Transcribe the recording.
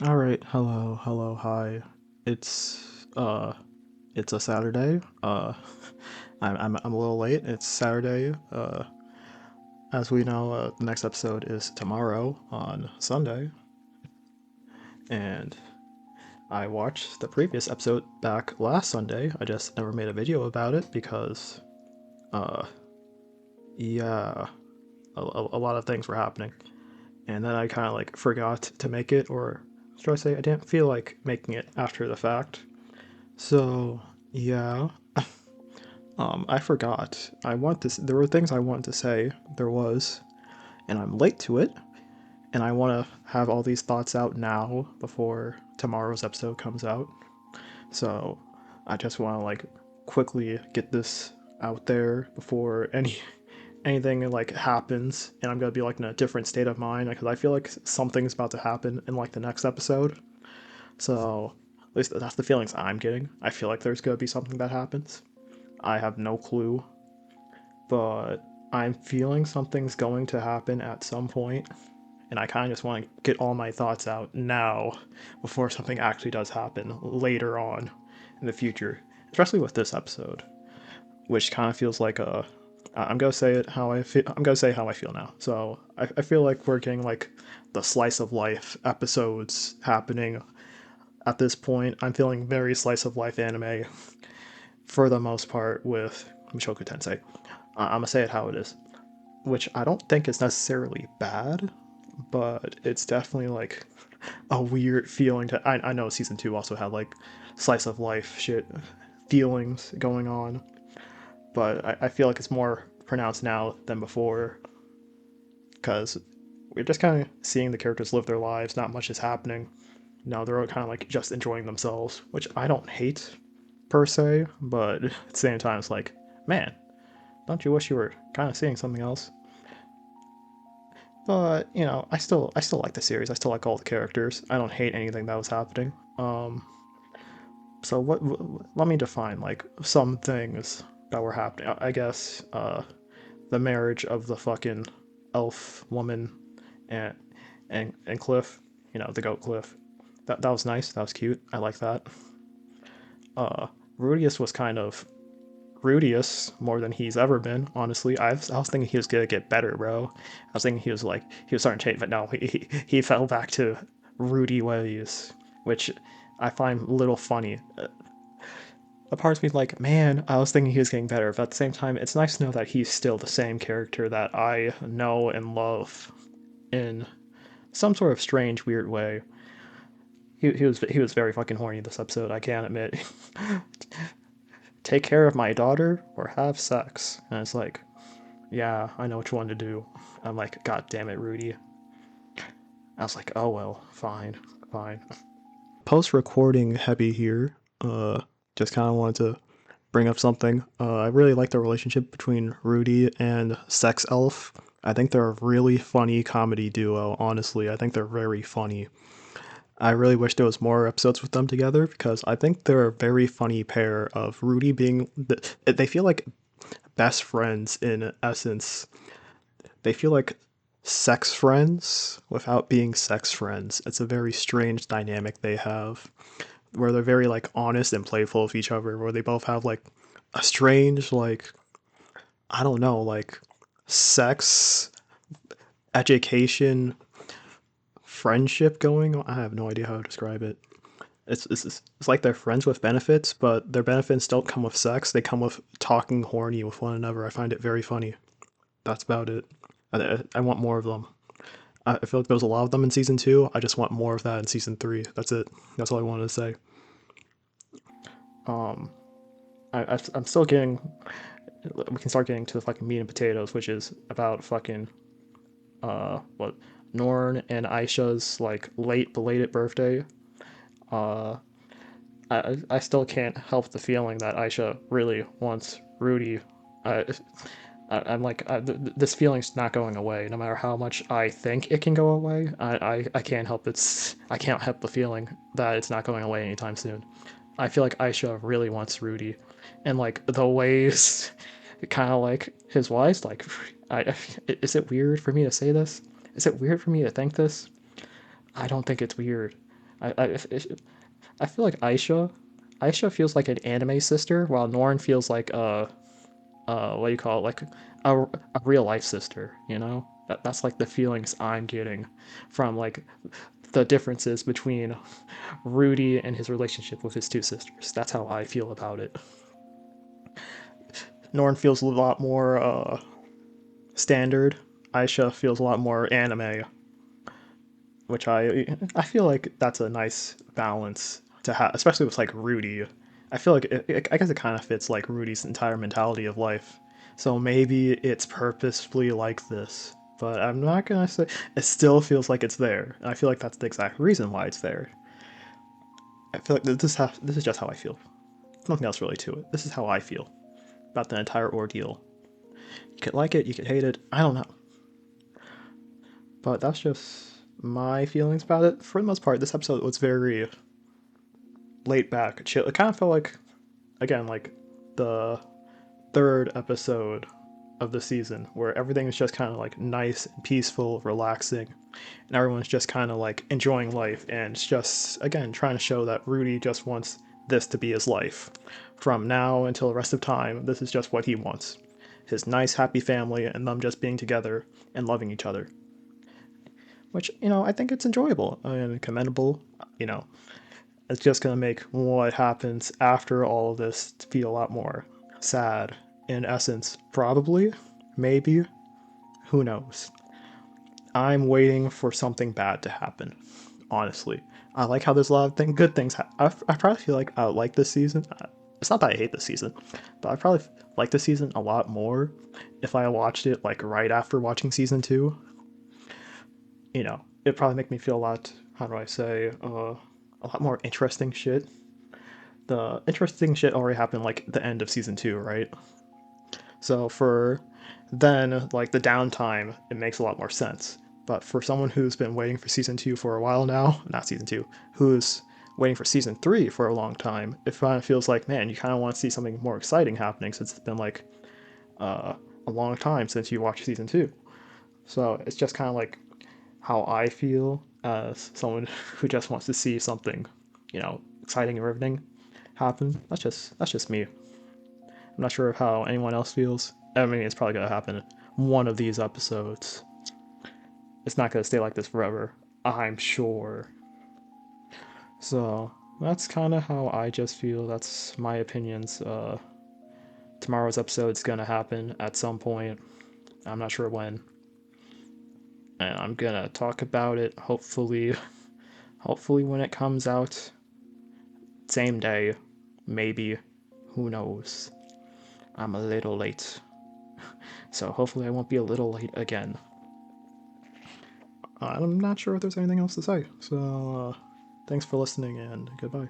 All right, hello, hi. It's uh, it's a Saturday. I'm a little late. It's Saturday. As we know, the next episode is tomorrow on Sunday, and I watched the previous episode back last Sunday. I just never made a video about it because, uh, yeah, a lot of things were happening, and then I kind of like forgot to make it, or should I say, I didn't feel like making it after the fact. So yeah, I forgot. There were things I wanted to say. There was, and I'm late to it. And I want to have all these thoughts out now before tomorrow's episode comes out. So I just want to like quickly get this out there before anything like happens, and I'm gonna be like in a different state of mind because I feel like something's about to happen in like the next episode. So at least that's the feelings I'm getting. I feel like there's gonna be something that happens. I have no clue, but I'm feeling something's going to happen at some point, and I kind of just want to get all my thoughts out now before something actually does happen later on in the future, especially with this episode, which kind of feels like a. I'm gonna say it how I feel. I'm gonna say how I feel now. So I feel like we're getting like the slice of life episodes happening at this point. I'm feeling very slice of life anime for the most part with Mushoku Tensei. I'm gonna say it how it is, which I don't think is necessarily bad, but it's definitely like a weird feeling to. I know season two also had like slice of life shit feelings going on, but I feel like it's more pronounced now than before because we're just kind of seeing the characters live their lives. Not much is happening. No, they're all kind of like just enjoying themselves, which I don't hate per se, but at the same time, it's like, man, don't you wish you were kind of seeing something else? But I still like the series. I still like all the characters. I don't hate anything that was happening. So let me define like some things that were happening. I guess the marriage of the fucking elf woman and and Cliff, the goat Cliff. That was nice. That was cute. I like that. Uh, Rudius was kind of Rudius more than he's ever been. Honestly, I was thinking he was gonna get better, bro. I was thinking he was starting to change, but no, he fell back to Rudy ways, which I find a little funny. A part of me like, man, I was thinking he was getting better, but at the same time, it's nice to know that he's still the same character that I know and love in some sort of strange, weird way. He was very fucking horny this episode. I can't admit. Take care of my daughter or have sex, and it's like, yeah, I know which one to do. I'm like, God damn it, Rudy. I was like, oh well, fine, fine. Post recording heavy here. Just kind of wanted to bring up something. I really like the relationship between Rudy and Sex Elf. I think they're a really funny comedy duo, honestly. I think they're very funny. I really wish there was more episodes with them together because I think they're a very funny pair of Rudy being. They feel like best friends in essence. They feel like sex friends without being sex friends. It's a very strange dynamic they have where they're very like honest and playful with each other, where they both have like a strange like I don't know, like sex education friendship going on. I have no idea how to describe it. It's like they're friends with benefits, but their benefits don't come with sex. They come with talking horny with one another. I find it very funny. That's about it. I want more of them. I feel like there was a lot of them in season two. I just want more of that in season three. That's it. That's all I wanted to say. Um, I'm still getting. We can start getting to the fucking meat and potatoes, which is about fucking what Norn and Aisha's like late belated birthday. Uh, I still can't help the feeling that Aisha really wants Rudy. I, I'm like this feeling's not going away, no matter how much I think it can go away. I can't help I can't help the feeling that it's not going away anytime soon. I feel like Aisha really wants Rudy, and like the ways, kind of like his wife's like, is it weird for me to say this? Is it weird for me to think this? I don't think it's weird. I, I feel like Aisha feels like an anime sister, while Norn feels like what do you call it, like a real life sister. You know, that's like the feelings I'm getting from like the differences between Rudy and his relationship with his two sisters. That's how I feel about it. Norn feels a lot more standard. Aisha feels a lot more anime, which I feel like that's a nice balance to have, especially with like Rudy. I feel like I guess it kind of fits like Rudy's entire mentality of life. So maybe it's purposefully like this, but I'm not gonna say it still feels like it's there. And I feel like that's the exact reason why it's there. I feel like this is just how I feel. There's nothing else really to it. This is how I feel about the entire ordeal. You could like it, you could hate it. I don't know, but that's just my feelings about it. For the most part, this episode was very laid back, chill. It kind of felt like, again, like the third episode of the season, where everything is just kind of like nice and peaceful, relaxing, and everyone's just kind of like enjoying life. And it's just, again, trying to show that Rudy just wants this to be his life. From now until the rest of time, this is just what he wants. His nice, happy family, and them just being together and loving each other. Which, I think it's enjoyable and commendable. You know, it's just going to make what happens after all of this feel a lot more sad. In essence, probably, maybe, who knows. I'm waiting for something bad to happen, honestly. I like how there's a lot of good things. I probably feel like I like this season. It's not that I hate this season, but I probably like this season a lot more if I watched it like right after watching season 2. It'd probably make me feel a lot, how do I say, a lot more interesting shit. The interesting shit already happened like the end of season 2, right? So for then, like the downtime, it makes a lot more sense. But for someone who's been waiting for season 2 for a while now, not season 2, who's waiting for season 3 for a long time, it kind of feels like, man, you kind of want to see something more exciting happening since it's been like uh, a long time since you watched season 2. So it's just kind of like how I feel as someone who just wants to see something, exciting and riveting happen. That's just me. I'm not sure how anyone else feels. I mean, it's probably gonna happen one of these episodes. It's not gonna stay like this forever, I'm sure. So that's kind of how I just feel. That's my opinions. Tomorrow's episode's gonna happen at some point. I'm not sure when, and I'm gonna talk about it. Hopefully when it comes out, same day, maybe. Who knows? I'm a little late, so hopefully I won't be a little late again. I'm not sure if there's anything else to say. So, thanks for listening and goodbye.